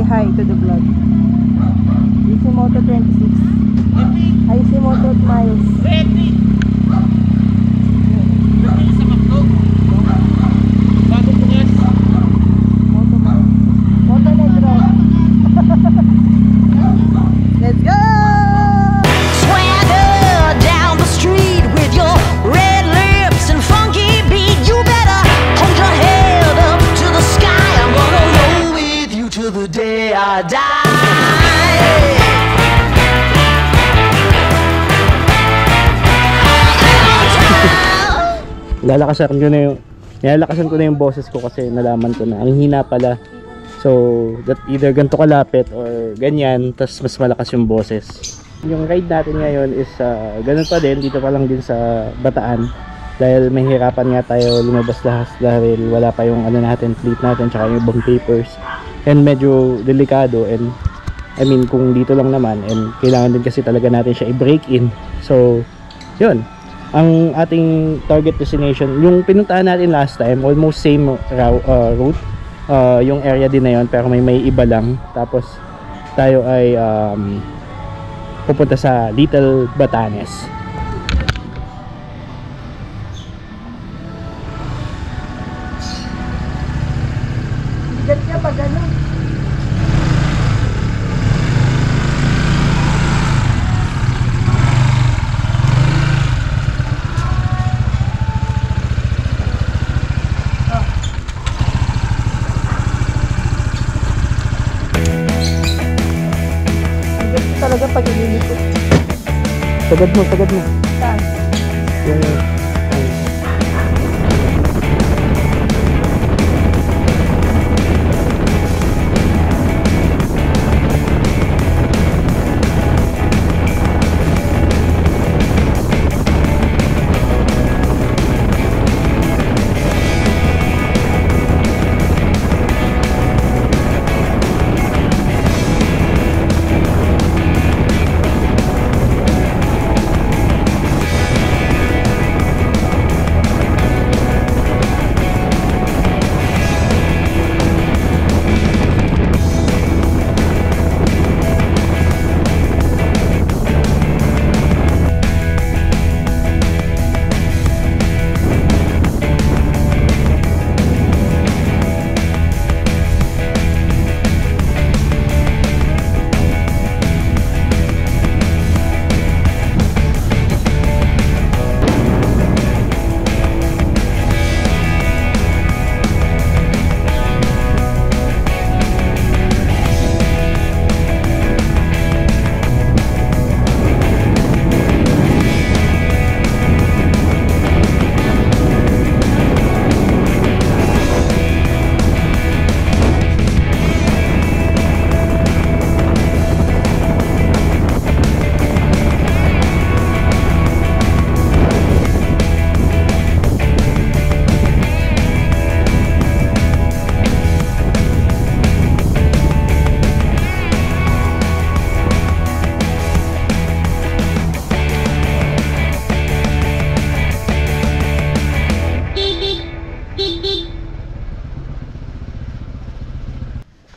hi to the vlog. Isimoto 26. Hi Isimoto Miles. Moto Negro. Let's go! Swagger down the street with your red lips and funky beat. You better hold your head up to the sky. I'm gonna roll with you till the day I die. Nilalakasan ko na yung boses ko kasi nalaman ko na ang hina pala. So, that either ganito kalapit or ganyan, tas mas malakas yung boses. Yung ride natin ngayon is ganun pa din, dito pa lang din sa Bataan. Dahil mahirapan nga tayo lumabas lahas dahil wala pa yung ano natin, fleet natin, tsaka yung ibang papers. And medyo delikado, and I mean kung dito lang naman, and kailangan din kasi talaga natin siya i-break in. So, yun. Ang ating target destination, yung pinuntahan natin last time, almost same route. Yung area din na yun, pero may iba lang. Tapos tayo ay pupunta sa Little Batanes. Bigat niya pag ano. Talaga pag ililikot. Sagad mo. Saan? Yung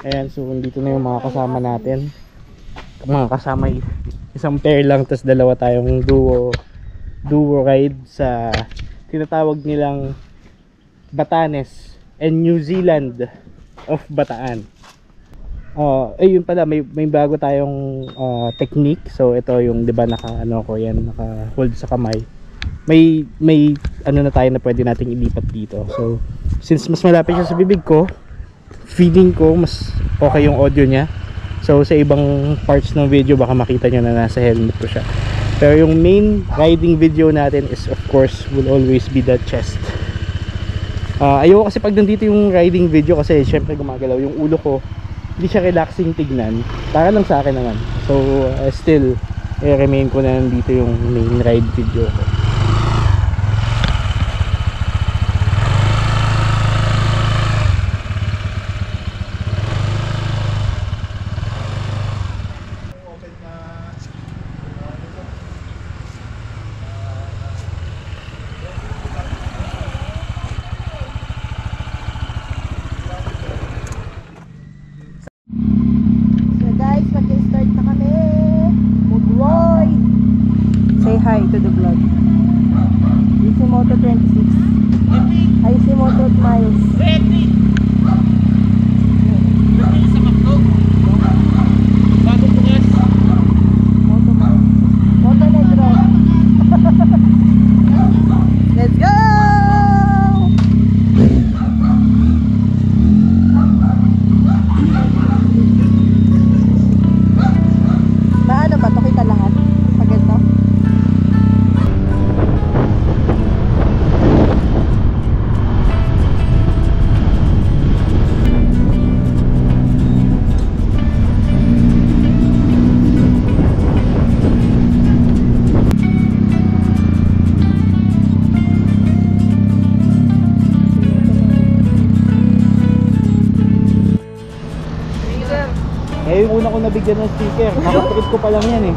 ayan, so dito na yung mga kasama natin. Mga kasama isang pair lang, tas dalawa tayong duo ride sa tinatawag nilang Batanes and New Zealand of Bataan. Yun pala, may bago tayong technique. So ito yung, 'di ba, naka hold sa kamay. May ano na tayo na pwede nating ilipat dito. So since mas malapit siya sa bibig ko, feeling ko mas okay yung audio niya. So sa ibang parts ng video baka makita nyo na nasa helmet ko siya. Pero yung main riding video natin is of course will always be the chest. Ayoko kasi pag nandito yung riding video kasi syempre gumagalaw yung ulo ko. Hindi siya relaxing tignan. Para lang sa akin naman. So still remain ko na nandito yung main ride video ko. to the vlog. Easy Moto 26. Ay, Easy Moto Miles. Moto Miles. Moto Negro. Let's go! Maano ba ito? Kita lahat? Pag ito? Eh, yung una ko nabigyan ng sticker. Nakatrip ko pa lang yan eh.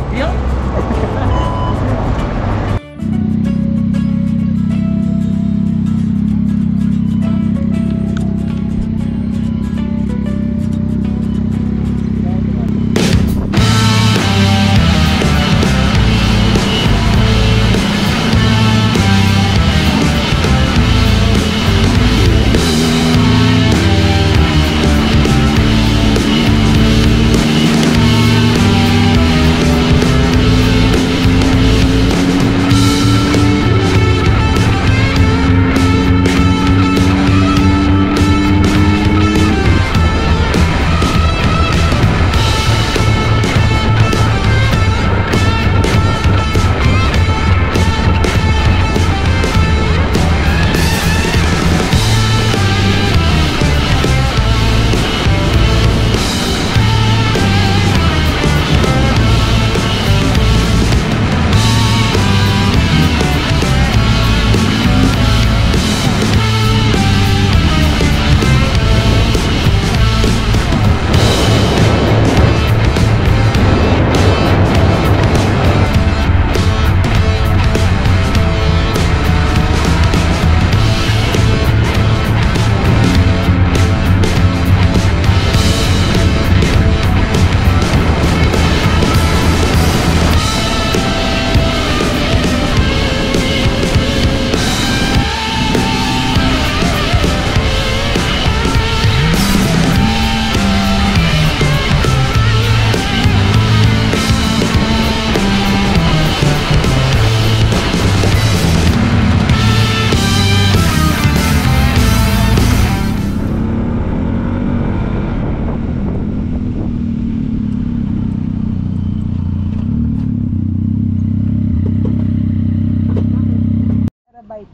Terabyte.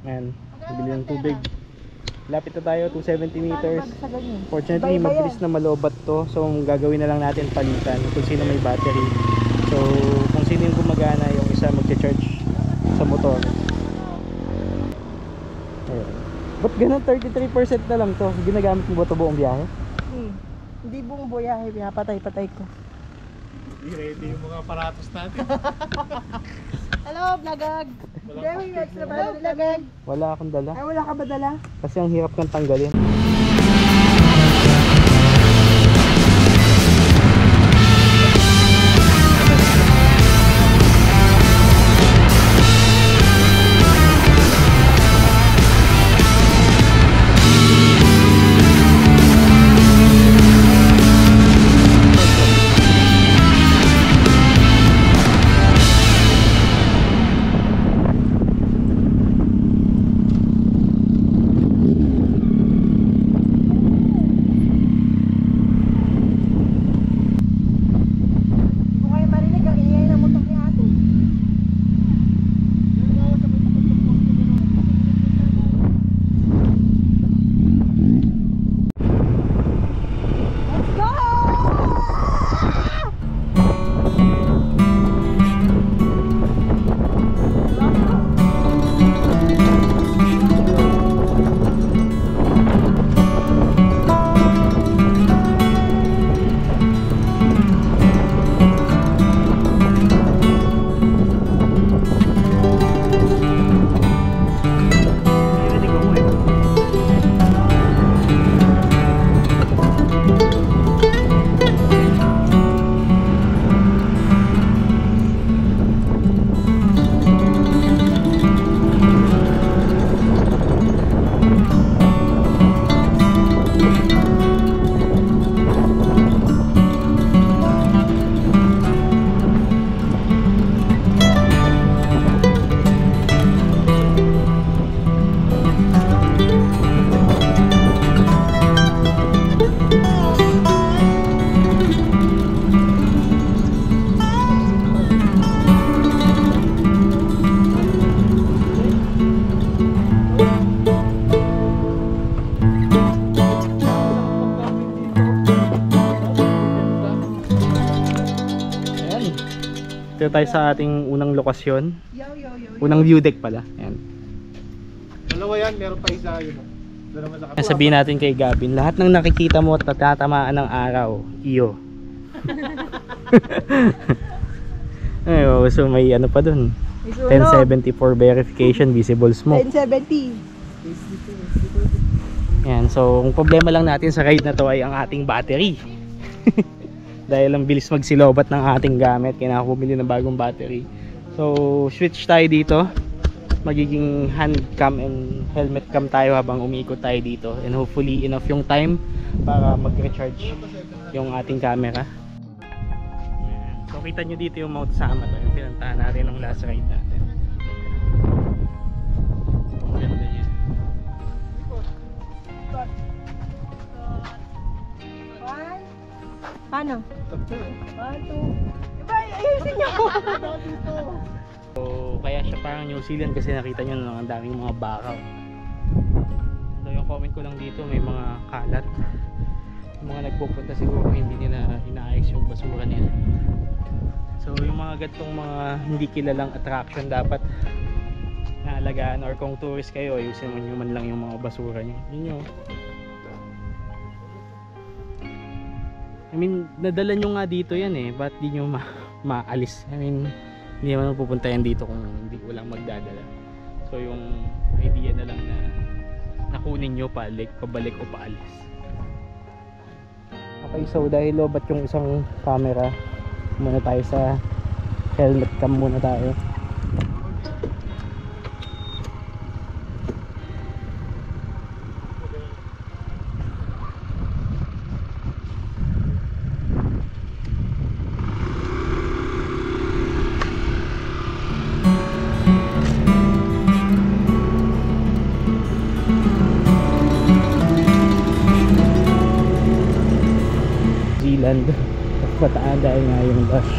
Ayan, nabili ng tubig. Lapit na tayo, 270 meters. Sa ganyan. Fortunately, Iba-iba mabilis na malobat to. So, ang gagawin na lang natin palitan kung sino may battery. So, kung sino yung gumagana, yung isa magche-charge sa motor. Ayan. Ba't ganun 33% na lang to? Ginagamit mo ba ito buong biyahe? Hindi buong buyahe, pinapatay-patay ko. I-ready yung mga aparatos natin. Hello, vlogag! Hindi, may extra ba? Vlogag! Wala akong dala. Ay, wala ka ba dala? Kasi ang hirap kang tanggalin. Dito tayo sa ating unang lokasyon. Unang view deck pala. Ayan. Dalawa yan, meron pa isa yun. Doon naman sa kapwa. Sabihin natin kay Gavin, lahat ng nakikita mo at natatamaan ng araw, iyo. Ay, so may ano pa dun. 1074 verification, visible smoke. 1070. Yan, so ang problema lang natin sa ride na to ay ang ating battery. Dahil ang bilis magsilobat ng ating gamit, kailangan bumili ng bagong battery. So switch tayo dito. Magiging hand cam and helmet cam tayo habang umiikot tayo dito, and hopefully enough yung time para mag-recharge yung ating camera. Yan. So kita nyo dito yung Mount Sama to, yung pinuntahan natin ng last ride natin. Ang ganda niya. Paano? 1, 2. Iba, ayusin niyo. So kaya siya parang New Zealand kasi nakita nyo na ang daming mga bakaw. So yung comment ko lang dito, may mga kalat. Yung mga nagpupunta siguro hindi nila inaayos yung basura nila. So yung mga gantong mga hindi kilalang attraction dapat naalagaan, or kung tourist kayo ayusin mo nyo man lang yung mga basura nyo. Yun nyo. I mean, nadala nyo nga dito yan eh, ba't di nyo maalis? I mean, hindi naman pupunta yan dito kung hindi ko lang magdadala. So yung idea na lang na nakunin nyo pabalik o paalis. Okay, so dahil lobat yung isang camera, muna tayo sa helmet cam muna tayo. Zealand at pataan dahil nga yung lush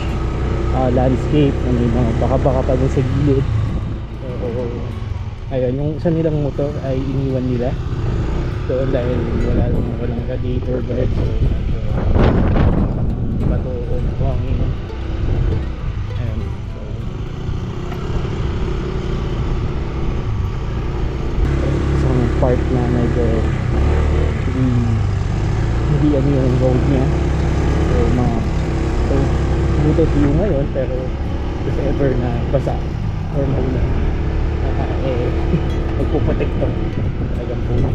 landscape na may mga baka-baka pa dun sa gilid. So ayun, yung isa nilang motor ay iniwan nila doon dahil walang radiator guard. So bato o buhangin. Ayun, so isang part na medyo hindi ano yung road niya. So butot view ngayon, pero if ever na basa or maulan, magpuprotek to talagang puno.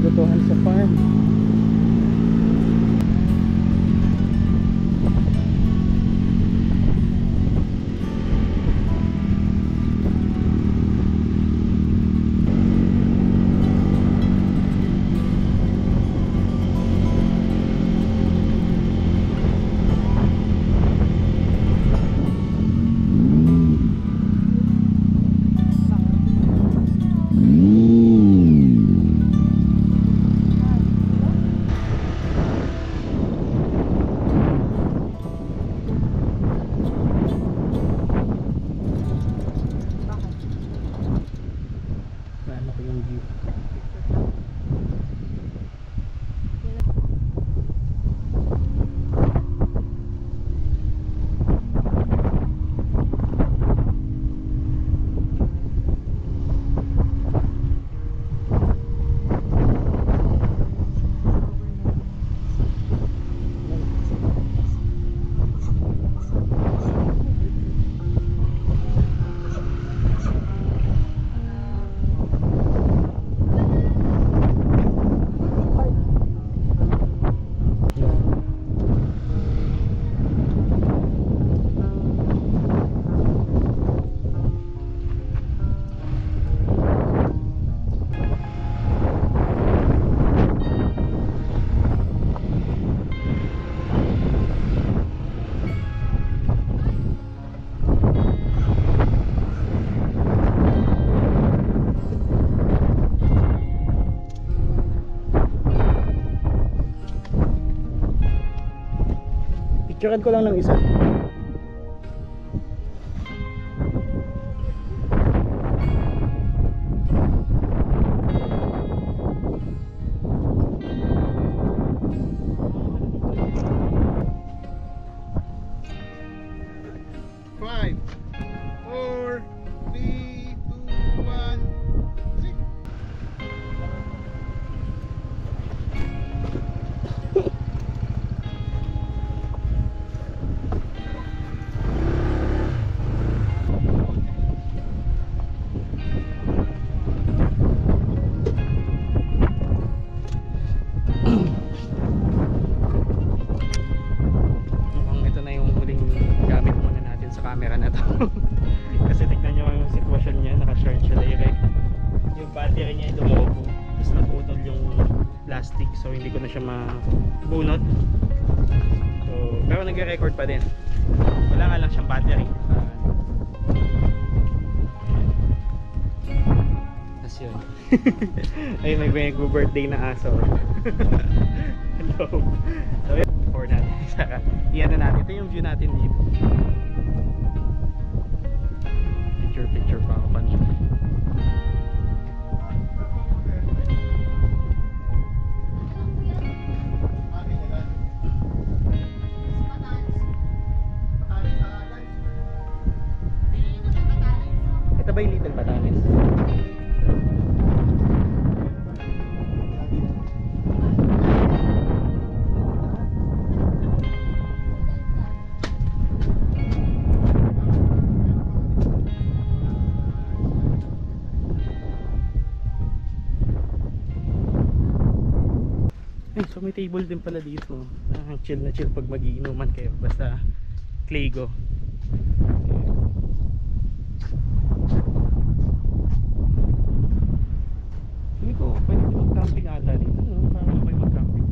Totohan sa farm. Picturean ko lang ng isa. Five, four, three, two, one, six. Mukhang ito na yung huling gamit muna natin sa camera na to. Kasi tignan nyo yung sitwasyon niya, naka-short siya direct. Yung battery niya ay dumobo, tapos naputol yung plastic, so hindi ko na siya mabunot. So, pero nagre-record pa din. Wala nga lang siyang battery. Tapos yun. Ay, may birthday na aso. Hello. So, yun, for natin. Saka, iyan na natin. Ito yung view natin dito. Picture pa ako kanina. Ito ba yung Little Batanes? So may table din pala dito. Chill na chill pag magiinuman kayo. Basta Claygo. Hindi ko pwede mag-camping ata dito. Parang may mag-camping.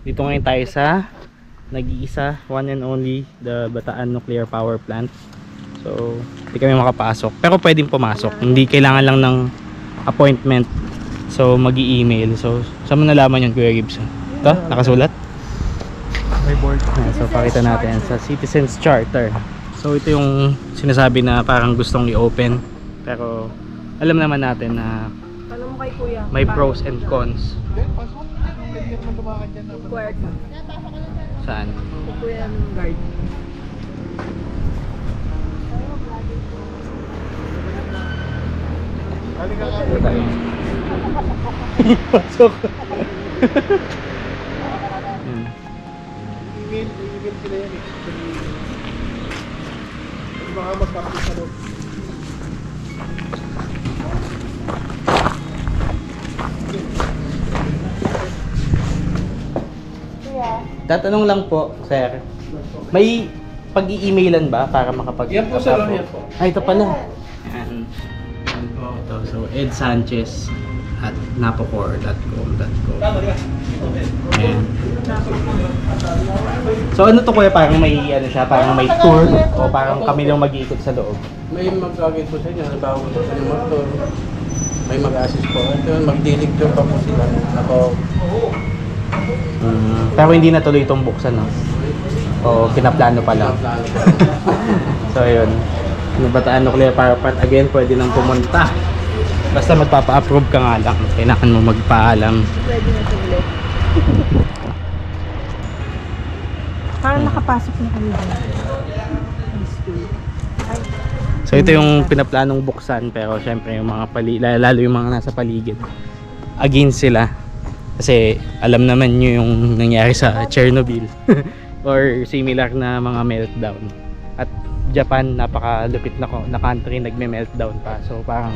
Dito ngayon tayo sa nag-iisa, one and only, the Bataan Nuclear Power Plant. So, hindi kami makapasok. Pero pwedeng pumasok. Hindi kailangan lang ng appointment. So, mag-i-email. So, saan mo nalaman yun, Kuya Gibbs? Ito? Nakasulat? May board. So, pakita natin sa Citizens Charter. So, ito yung sinasabi na parang gustong i-open. Pero, alam naman natin na Ano mo kay Kuya? may pros and cons. Then, pasok. Pwede ka naman tumakan dyan. Square ka. Saan? Kay Kuya ng guard. Halika ka. Dito tayo. Pasok. Yan. Email sila yan eh. Baka magkakapit sa loob. Tatanong lang po, sir. May pag-i-emailan ba para makapag- Yan po, sir. Yan po. Ay, ito pala. Yan. Yan po. Ito. So, Ed Sanchez at napocor.com.co. Ayan. So, ano to kuya? Parang may, ano siya, parang may tour o parang kami lang mag-iikot sa loob? May mag-gagawin po sa inyo, halimbawa po sa inyo motor, may mag-assist po. Ito, mag-dilig tour pa po sila. Ako, Pero hindi na tuloy itong buksan, no? O pinaplano pa lang. plano po. So, ayun. Bataan Nuclear Power Plant. Again, pwede nang pumunta. Basta magpapa-approve ka nga lang. Kailangan mo magpaalam. Pwede na tuloy. Parang nakapasok na kami doon. High school. Ay, So, ito yung pinaplanong buksan. Pero, syempre, yung mga lalo yung mga nasa paligid. Against sila. Kasi, alam naman nyo yung nangyari sa Chernobyl. Or similar na mga meltdown. At Japan, napakalupit na country, nagme-meltdown pa. So, parang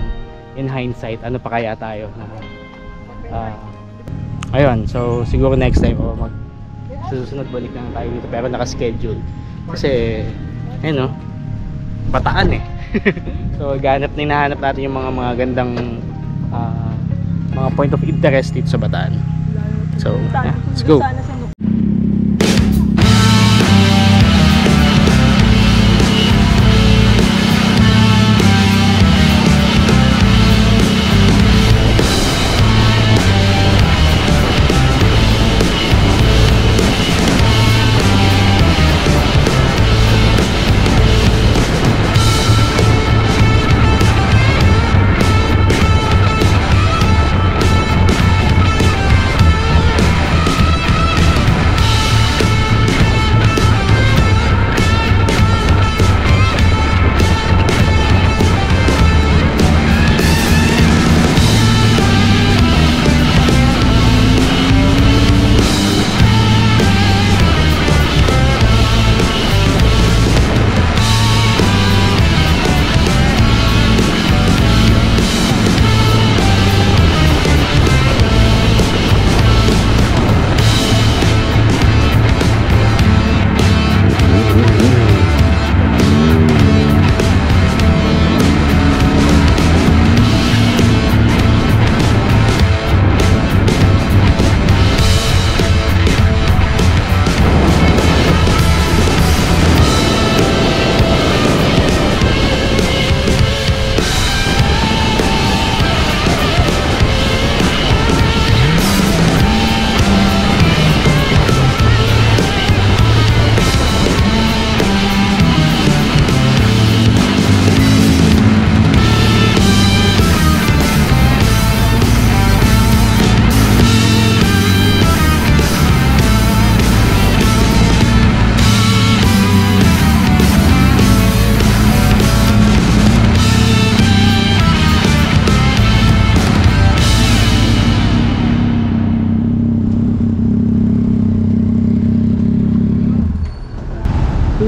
in hindsight, ano pa kaya tayo na ayun, so siguro next time susunod balik lang tayo dito pero naka-schedule kasi ayun, no, Bataan eh. So hinahanap natin yung mga gandang mga point of interest dito sa Bataan. So yeah, let's go. Sana sa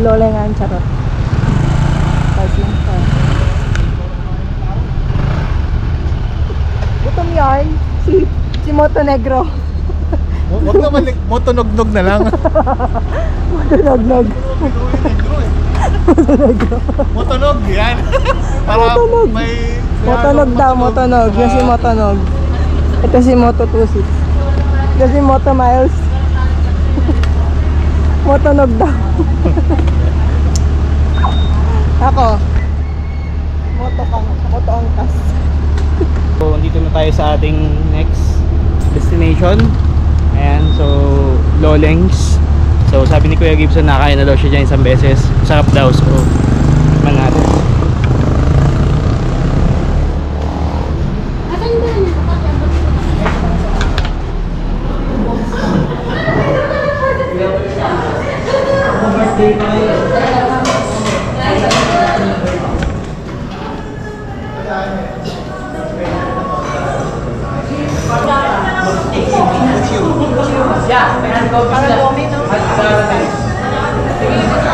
Lola nga ang charot. Kasi gutom yarn. Si Moto Negro. Huwag naman, motonog-nog na lang. Motonog-nog. Motonog, yan. Para Motonog. may... Motonog daw, motonog. Yung si Motonog. Ito si Moto 26. Ito si Moto Miles. Motonog daw. Ako. Moto angkas. So dito na tayo sa ating next destination. Ayan, so Lolengs. So sabi ni Kuya Gibson nakain na daw siya dyan isang beses. Sarap daw, so tikman natin.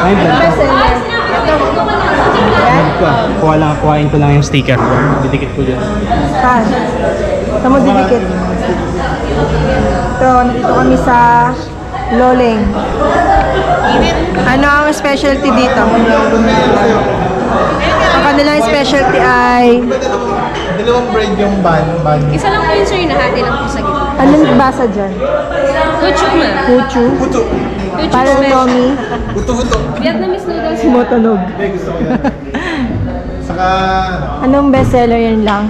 Ay, blanco. Kuhain ko lang yung sticker ko. Didikit ko dyan. Saan? Saan mo didikit? Ito, nandito kami sa Loleng. Ano ang specialty dito? Ang kanilang specialty ay... Dalawang bread yung ban. Isa lang po yun, sir, yung nahati lang po sa gitna. Anong basa dyan? Kuchu, ma'am. Kuchu? Puto. Kuchu Parang special. Tommy? Puto. Vietnamese noodles. Si Motonog. Hindi, gusto ko yan. Saka, Anong bestseller yan lang?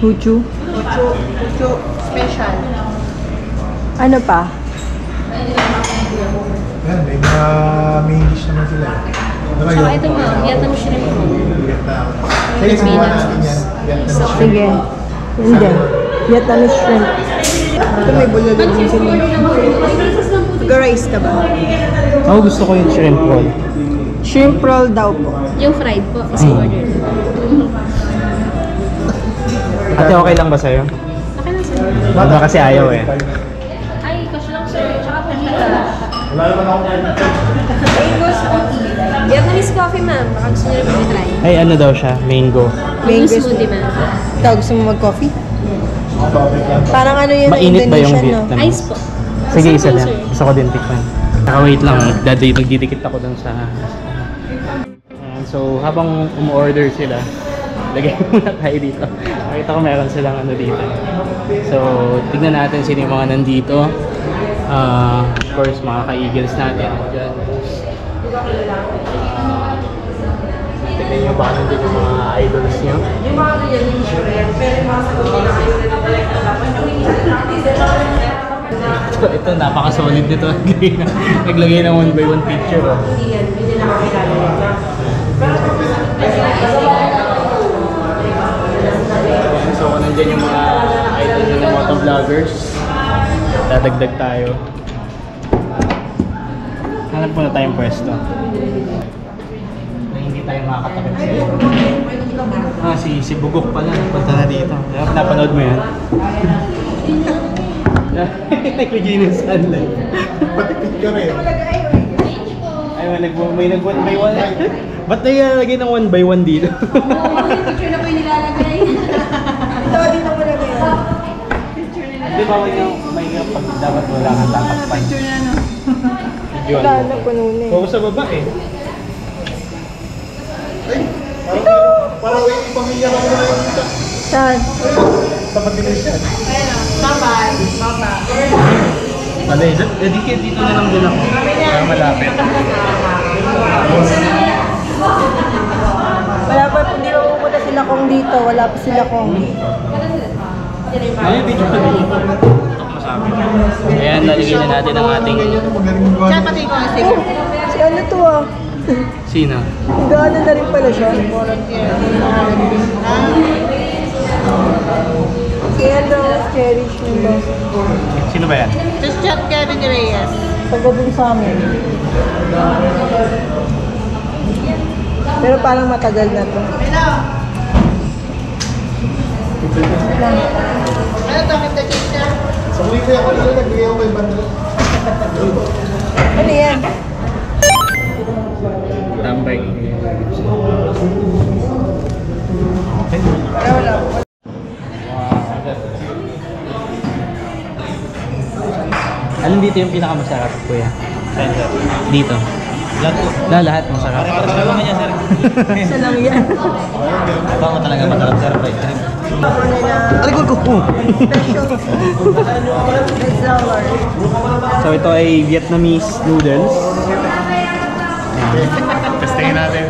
Kuchu? Pucho special. Ano pa? yan, may mga main dish naman sila. Ano Saka ito, ma'am, Vietnamese shrimp roll. Vietnam. Sige, subukan natin yan. Vietnam. Sige. Yun din. Vietnamese shrimp. Ito may bulalo din sila. Mag-rice ka ba? Oh, gusto ko yung shrimp roll. Shrimp roll daw po. Yung fried po, kasi order. Ate, okay lang ba sa'yo? Okay lang, sir. Baka kasi ayaw eh. Ay, cash lang, sir. Tsaka pamita. Wala naman ako. Mango's smoothie. Vietnamese coffee, ma'am. Baka gusto niyo rin i-try. Ay, ano daw siya? Mango. Mango smoothie, ma'am. Ito, gusto mo mag-coffee? Parang ano yung Mainit ba yung Indonesian, no? Vietnam? Ice po. Sige, isa po, lang. sir. Gusto ko din tikman. Saka wait lang, magdidikit ako dun sa... Ayan, so, habang umu-order sila, lagay muna tayo dito. Nakita ko meron silang ano dito. So, tignan natin sino yung mga nandito. Of course, mga ka-eagles natin. Diyan. Tignan nyo ba nandito yung mga idols nyo? Ito, napaka-solid nito. Naglagay ng 1x1 picture. Oh. So, nandyan yung mga idol na ng motovloggers. Dadagdag tayo. Hanap muna tayong pwesto. Na hindi tayo makakatakip siya. Si Bugok pala. Punta na dito. Napanood mo yan? Naglagay ng sunlight. Patipid ka rin. Ay, may nag-1 by 1. Ba't naglalagay ng 1 by 1 dito? Picture na po yung nilalagay. Ito, dito mo lagay yan. Di ba may pag dapat wala kang tatakpan? Picture na no. Video Wala na, puno na eh. Focus sa baba eh. Ay, parang may pamilya na ko na yung kita. Saan? Sa Pagdinesyan. Bye-bye. Bye-bye. Alay, dedicate dito na lang din ako. Para malapit. Wala pa, hindi pa pupunta sila kong dito. Wala pa sila kong. Ay, video ka dito. Tok mo sa akin. Ayan, naligyan na natin ang ating... Magaling gawa. Siya pati ko ang sticker. Si ano to ah? Sino? Gano'n na rin pala siya. Si ano, cherish yung boss. Sino ba yan? Just chat Kevin Reyes. Taga dun sa amin. Pero parang matagal na to. Ano to? Kita siya? Sa muli ko ako nila, nagbigay ako kay Bandra. Ano yan? Tambay. Okay. Wala. Alin dito yung pinakamasarap, kuya? Dito. Lahat masarap. Isa lang yan. Ito mo talaga masarap, sir. Alikod ko! Bestseller. So ito ay Vietnamese noodles. Testingin natin.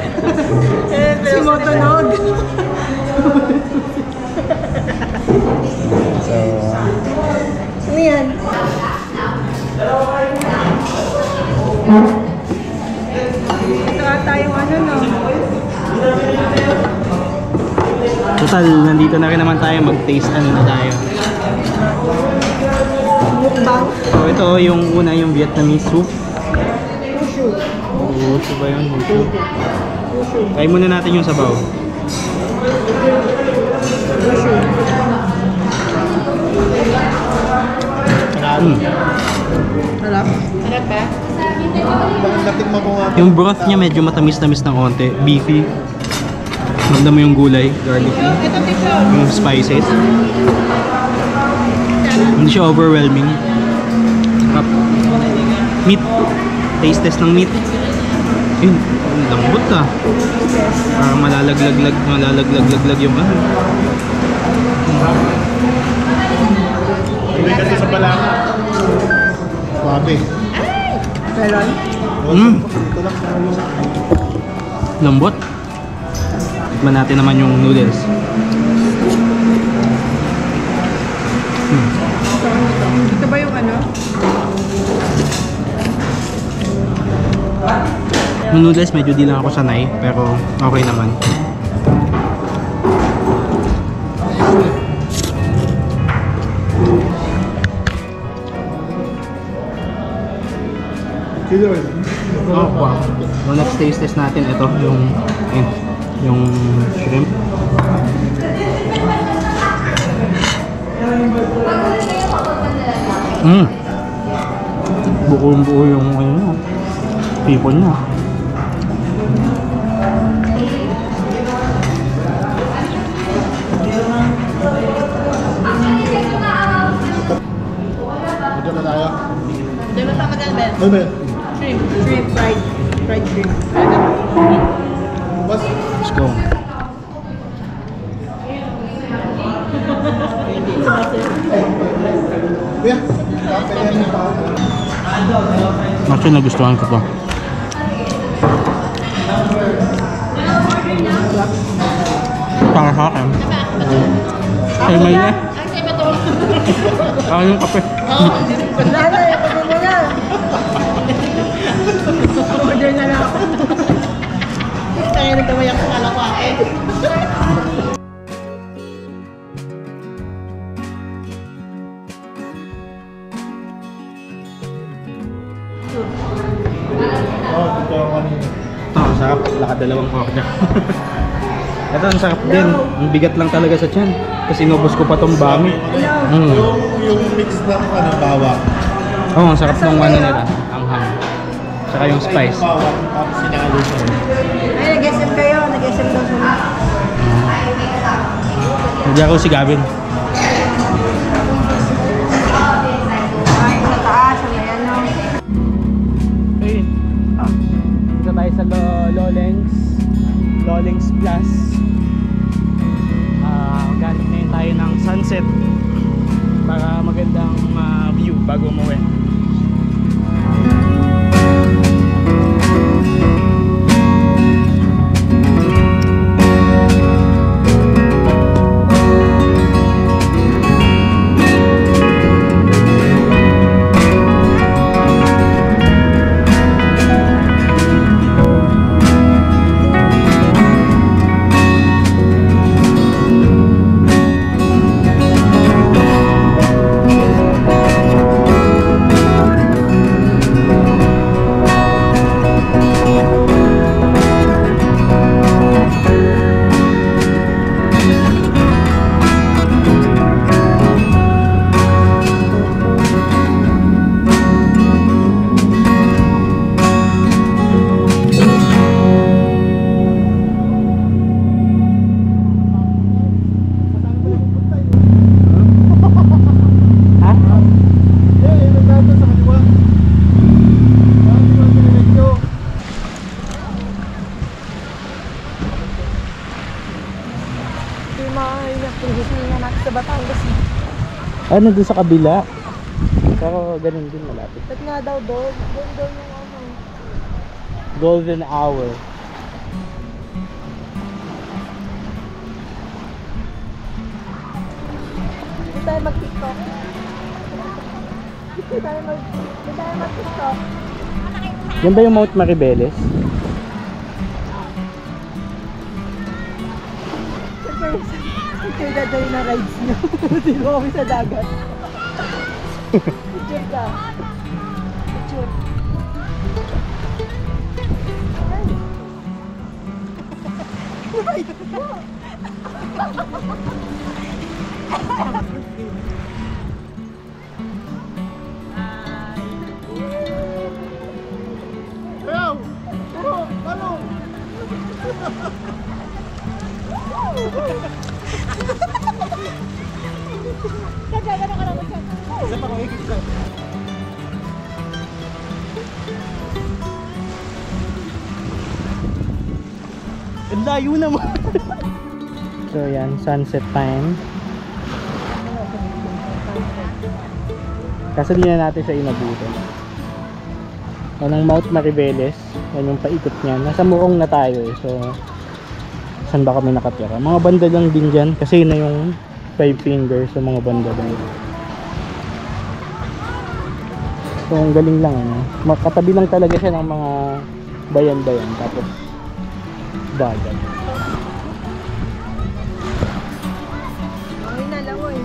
Si Motonog. So, Ano yan? Ito ata yung ano no? total, nandito na rin naman tayo. Mag-taste ano na tayo. Mukbang. So ito yung una, yung Vietnamese soup. Pushu. Wushu ba yun? Wushu. Try muna natin yung sabaw. Pushu. Harap. Harap ba? Bakit natikman ko nga? Yung broth niya medyo matamis-tamis ng konti. Beefy. Magda mo yung gulay, garlicky. Ito, Tisho. Yung spices. Hindi siya overwhelming. Sarap. Meat. Taste test ng meat. Yun, lambot ah. Parang malalaglag yung ano. Hindi kasi sa balaka. Swabe. Meron. Ito lang sa yung... Lambot. Tikman natin naman yung noodles. Ito ba yung ano? Yung noodles medyo di lang ako sanay, pero okay naman. Kilo rin. Oh, wow. So next taste test natin ito yung shrimp. Buo yung ano, people niya. Medyo na tayo. Di ba tama dyan, Ben? Ano ba yun? Shrimp. Shrimp fried. Fried shrimp. Bas? Let's go. Kuya? Actually, nagustuhan ko to. Para sa akin. Ay, may na. Actually, bato. Ako yung kape. Wala na eh. Pagod mo na. Order na lang ako. Kaya nagkamayak sa kala ko akin. Oo, ito yung kanina. Ito, ang sarap. Nakadalawang order. Ito, ang sarap din. Ang bigat lang talaga sa tiyan. Tapos inubos ko pa tong bami. Yung mix ng ano, bawang. Oo, ang sarap ng ano nila. Anghang. Saka yung spice. Bawang, tapos sinalo siya. Ay, nag-SM kayo. Nag-SM daw sila. Hindi ako si Gavin. Ay, sa taas. Ano yan, no? Hey. Dito tayo sa Lolings Plus. Galing ngayon tayo ng sunset para magandang view bago umuwi. Ano doon sa kabila? Pero ganun din malapit. Ba't nga daw doon? Doon daw yung ano. Golden hour. Hindi tayo mag-tiktok. Hindi tayo mag-tiktok. Yan ba yung Mount Maribeles? Picture na tayo na rides nyo. Dito kami sa dagat. Picture ka. Picture. layo naman. So yan, sunset time. Kaso di na natin siya inabutan. Yan ang Mount Mariveles. Yan yung paikot niya. Nasa Morong na tayo eh. So, saan ba kami nakatira? Mga banda lang din dyan. Kasi yun na yung 5 fingers sa mga banda lang. So, ang galing lang. Ano? Makatabi lang talaga siya ng mga bayan-bayan. Tapos, dagat. Ay, nalangoy.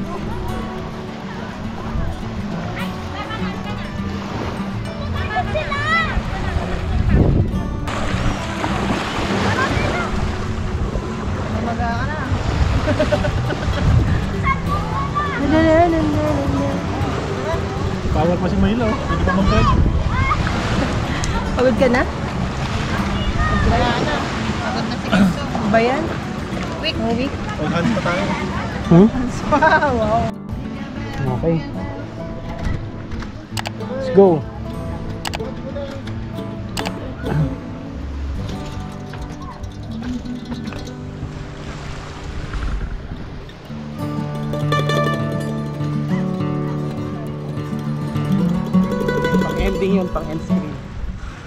Bawal pa si Milo. Hindi pa mag-drive. Pagod ka na? Wala na. Pagod na si Kinso. Ba yan? Week. Week? Pag-hands pa tayo. Hmm? Wow. Okay. Let's go. Pang ending yun, pang end screen.